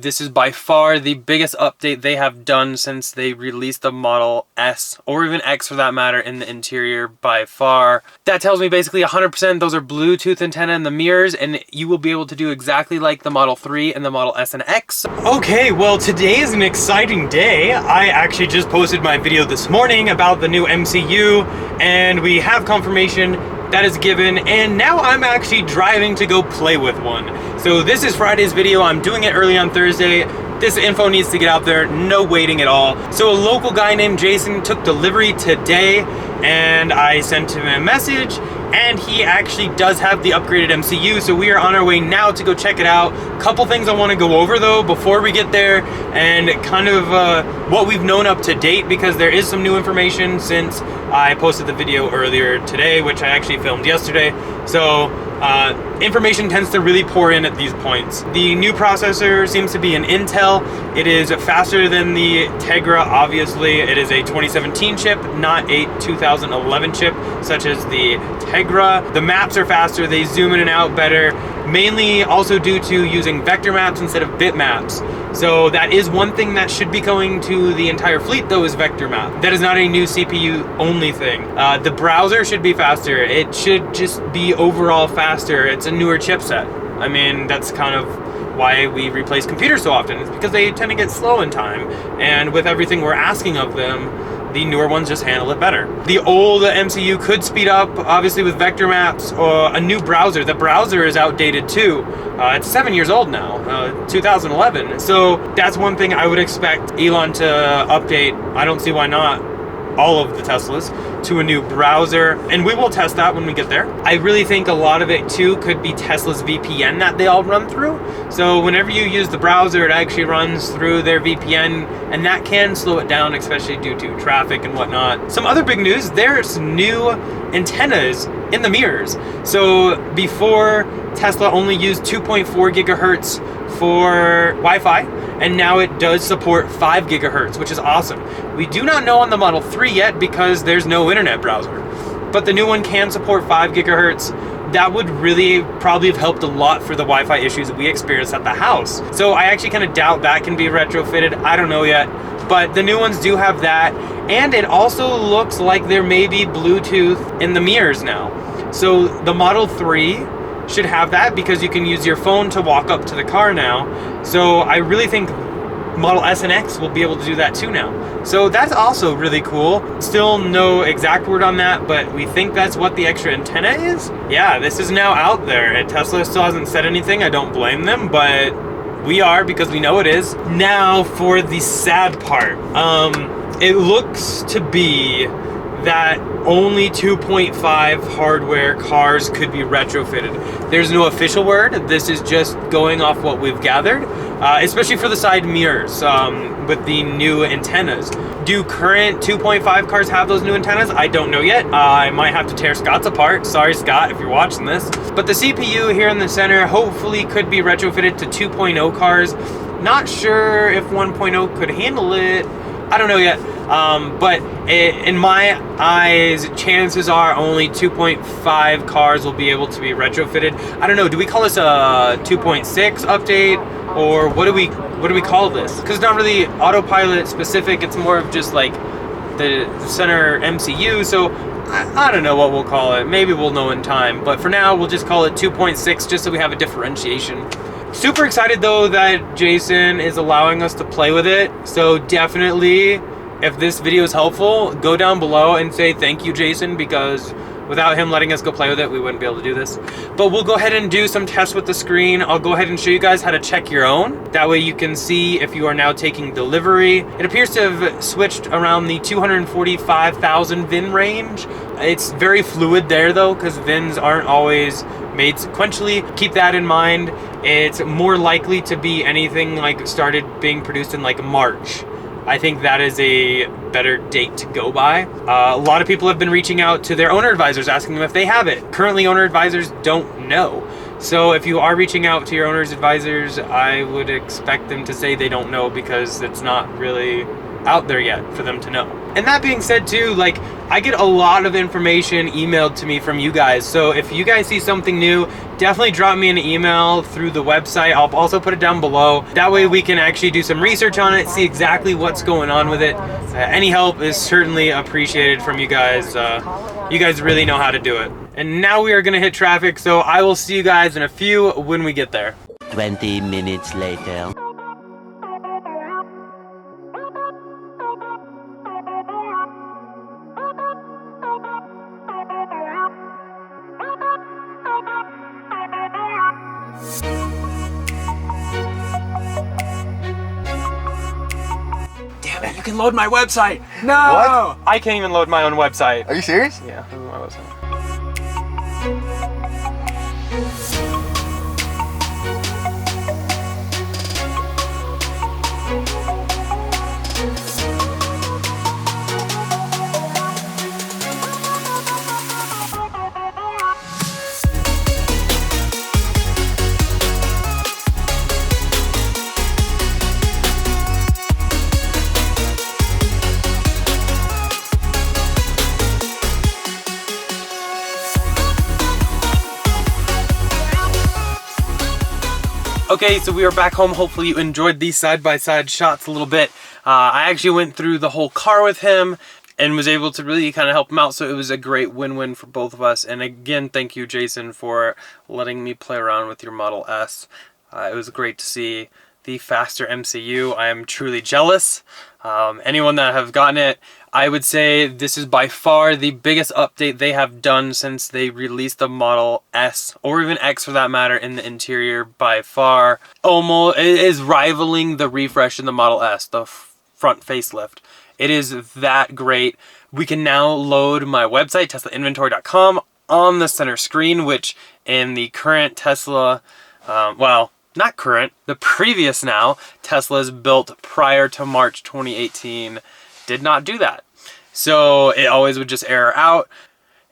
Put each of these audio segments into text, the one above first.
This is by far the biggest update they have done since they released the Model S, or even X for that matter, in the interior by far. That tells me basically 100% those are Bluetooth antenna in the mirrors, and you will be able to do exactly like the Model 3 and the Model S and X. Okay, well today is an exciting day. I actually just posted my video this morning about the new MCU, and we have confirmation that is given, and now I'm actually driving to go play with one. So this is Friday's video. I'm doing it early on Thursday. This info needs to get out there, no waiting at all. So a local guy named Jason took delivery today, and I sent him a message, and he actually does have the upgraded MCU, so we are on our way now to go check it out. Couple things I want to go over though before we get there, and kind of what we've known up to date, because there is some new information since I posted the video earlier today, which I actually filmed yesterday. So information tends to really pour in at these points. The new processor seems to be an Intel. It is faster than the Tegra, obviously. It is a 2017 chip, not a 2011 chip, such as the Tegra. The maps are faster, they zoom in and out better, mainly also due to using vector maps instead of bit maps. So that is one thing that should be going to the entire fleet though, is vector map. That is not a new CPU only thing. The browser should be faster. It should just be overall faster. It's a newer chipset. I mean, that's kind of why we replace computers so often. It's because they tend to get slow in time. And with everything we're asking of them, the newer ones just handle it better. The old MCU could speed up, obviously, with vector maps or a new browser. The browser is outdated too. It's 7 years old now, 2011. So that's one thing I would expect Elon to update. I don't see why not all of the Teslas to a new browser, and we will test that when we get there. I really think a lot of it too could be Tesla's VPN that they all run through. So whenever you use the browser, it actually runs through their VPN, and that can slow it down, especially due to traffic and whatnot. Some other big news, there's new antennas in the mirrors. So before, Tesla only used 2.4 gigahertz for Wi-Fi, and now it does support 5 gigahertz, which is awesome. We do not know on the Model 3 yet because there's no internet browser, but the new one can support 5 gigahertz. That would really probably have helped a lot for the Wi-Fi issues that we experienced at the house. So I actually kind of doubt that can be retrofitted. I don't know yet, but the new ones do have that, and it also looks like there may be Bluetooth in the mirrors now. So the Model 3 should have that because you can use your phone to walk up to the car now. So I really think Model S and X will be able to do that too now. So that's also really cool. Still no exact word on that, but we think that's what the extra antenna is. Yeah, this is now out there, and Tesla still hasn't said anything. I don't blame them, but we are, because we know it is. Now for the sad part. It looks to be that only 2.5 hardware cars could be retrofitted. There's no official word. This is just going off what we've gathered, especially for the side mirrors with the new antennas. Do current 2.5 cars have those new antennas? I don't know yet. I might have to tear Scott's apart. Sorry, Scott, if you're watching this. But the CPU here in the center hopefully could be retrofitted to 2.0 cars. Not sure if 1.0 could handle it. I don't know yet. But in my eyes, chances are only 2.5 cars will be able to be retrofitted. I don't know, do we call this a 2.6 update, or what do we call this? Because it's not really autopilot specific, it's more of just like the center MCU, so I don't know what we'll call it. Maybe we'll know in time, but for now we'll just call it 2.6 just so we have a differentiation. Super excited though that Jason is allowing us to play with it, so definitely, if this video is helpful, go down below and say thank you, Jason, because without him letting us go play with it, we wouldn't be able to do this. But we'll go ahead and do some tests with the screen. I'll go ahead and show you guys how to check your own. That way you can see if you are now taking delivery. It appears to have switched around the 245,000 VIN range. It's very fluid there though, because VINs aren't always made sequentially. Keep that in mind. It's more likely to be anything like started being produced in like March. I think that is a better date to go by. A lot of people have been reaching out to their owner advisors asking them if they have it. Currently, owner advisors don't know. So if you are reaching out to your owner's advisors, I would expect them to say they don't know because it's not really out there yet for them to know. And that being said too, like, I get a lot of information emailed to me from you guys. So if you guys see something new, definitely drop me an email through the website. I'll also put it down below. That way we can actually do some research on it, see exactly what's going on with it. Any help is certainly appreciated from you guys. You guys really know how to do it. And now we are gonna hit traffic, so I will see you guys in a few when we get there. 20 minutes later. Damn it, you can load my website. No! What? I can't even load my own website. Are you serious? Yeah, this is my website. Okay, so we are back home. Hopefully you enjoyed these side-by-side shots a little bit. I actually went through the whole car with him and was able to really kind of help him out, so it was a great win-win for both of us. And again, thank you, Jason, for letting me play around with your Model S. It was great to see the faster MCU. I am truly jealous. Anyone that have gotten it, I would say this is by far the biggest update they have done since they released the Model S, or even X for that matter, in the interior by far. Almost, it is rivaling the refresh in the Model S, the front facelift. It is that great. We can now load my website, teslainventory.com, on the center screen, which in the current Tesla, well, not current, the previous now, Teslas built prior to March 2018 did not do that. So it always would just error out.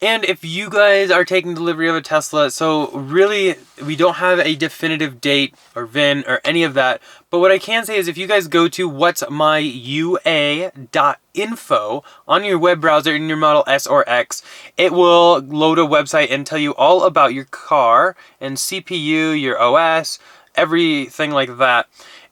And if you guys are taking delivery of a Tesla, so really we don't have a definitive date or VIN or any of that, but what I can say is if you guys go to what'smyua.info on your web browser in your Model S or X, it will load a website and tell you all about your car and CPU, your OS, everything like that.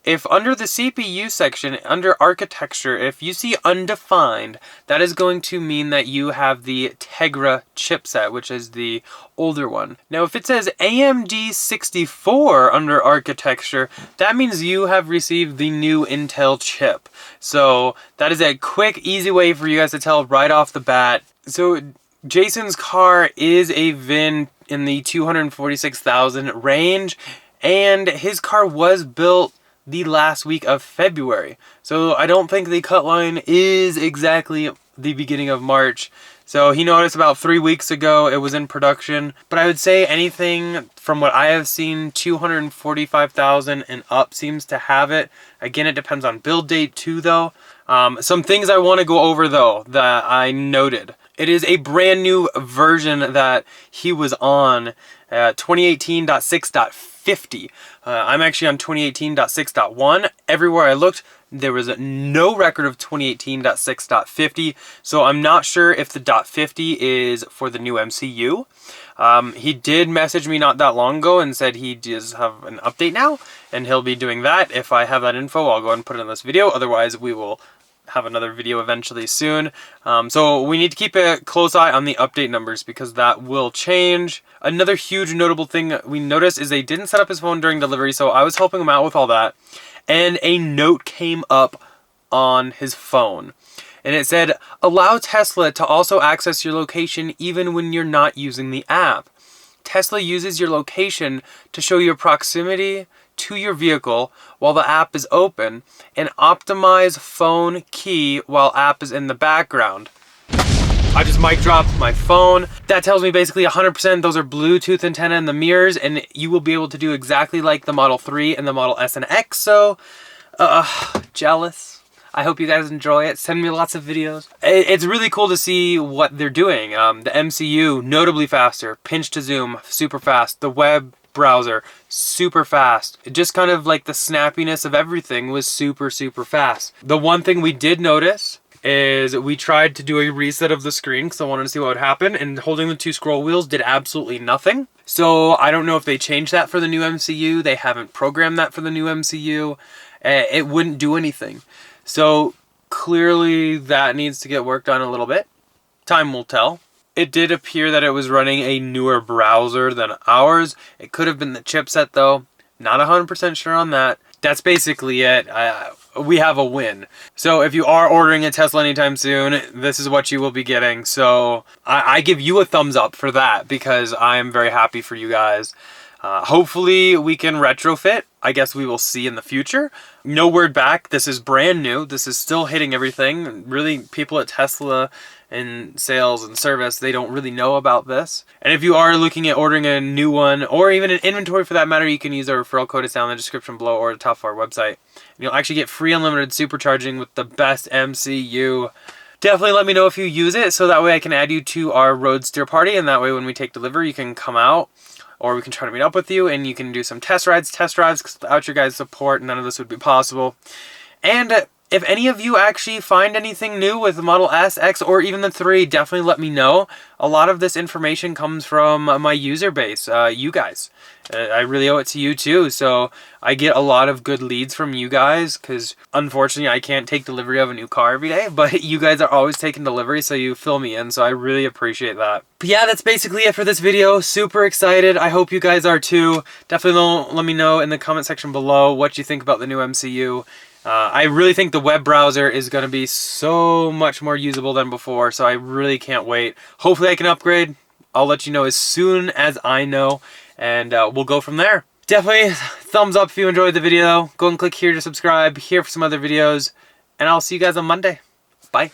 If under the CPU section, under architecture, if you see undefined, that is going to mean that you have the Tegra chipset, which is the older one. Now, if it says AMD 64 under architecture, that means you have received the new Intel chip. So that is a quick, easy way for you guys to tell right off the bat. So Jason's car is a VIN in the 246,000 range, and his car was built the last week of February. So I don't think the cut line is exactly the beginning of March. So he noticed about 3 weeks ago it was in production. But I would say anything from what I have seen, 245,000 and up seems to have it. Again, it depends on build date too though. Some things I want to go over though that I noted. It is a brand new version that he was on, 2018.6.50. I'm actually on 2018.6.1. Everywhere I looked, there was no record of 2018.6.50, so I'm not sure if the .50 is for the new MCU. He did message me not that long ago and said he does have an update now, and he'll be doing that. If I have that info, I'll go ahead and put it in this video. Otherwise, we will have another video eventually soon. So we need to keep a close eye on the update numbers because that will change. Another huge notable thing we noticed is they didn't set up his phone during delivery, so I was helping him out with all that. And a note came up on his phone. And it said, allow Tesla to also access your location even when you're not using the app. Tesla uses your location to show your proximity to your vehicle while the app is open and optimize phone key while app is in the background. I just mic dropped my phone. That tells me basically 100% those are Bluetooth antenna in the mirrors, and you will be able to do exactly like the Model 3 and the Model S and X. So, jealous. I hope you guys enjoy it. Send me lots of videos. It's really cool to see what they're doing. The MCU, notably faster. Pinch to zoom, super fast. The web browser, super fast. Just kind of like the snappiness of everything was super, super fast. The one thing we did notice is we tried to do a reset of the screen because I wanted to see what would happen, and holding the 2 scroll wheels did absolutely nothing. So I don't know if they changed that for the new MCU. They haven't programmed that for the new MCU. It wouldn't do anything. So clearly that needs to get worked on a little bit. Time will tell. It did appear that it was running a newer browser than ours. It could have been the chipset though. Not 100% sure on that. That's basically it. We have a win. So if you are ordering a Tesla anytime soon, this is what you will be getting. So I give you a thumbs up for that because I'm very happy for you guys. Hopefully we can retrofit. I guess we will see in the future. No word back. This is brand new. This is still hitting everything. Really, people at Tesla in sales and service, they don't really know about this. And if you are looking at ordering a new one, or even an inventory for that matter, you can use our referral code. It's down in the description below or at the top of our website. And you'll actually get free unlimited supercharging with the best MCU. Definitely let me know if you use it, so that way I can add you to our Roadster party, and that way when we take delivery, you can come out, or we can try to meet up with you, and you can do some test drives, because without your guys' support, none of this would be possible. And if any of you actually find anything new with the Model S, X, or even the 3, definitely let me know. A lot of this information comes from my user base, you guys. I really owe it to you too, so I get a lot of good leads from you guys, because unfortunately I can't take delivery of a new car every day, but you guys are always taking delivery, so you fill me in, so I really appreciate that. But yeah, that's basically it for this video. Super excited. I hope you guys are too. Definitely let me know in the comment section below what you think about the new MCU. I really think the web browser is going to be so much more usable than before, so I really can't wait. Hopefully I can upgrade. I'll let you know as soon as I know, and we'll go from there. Definitely thumbs up if you enjoyed the video. Go and click here to subscribe, here for some other videos, and I'll see you guys on Monday. Bye.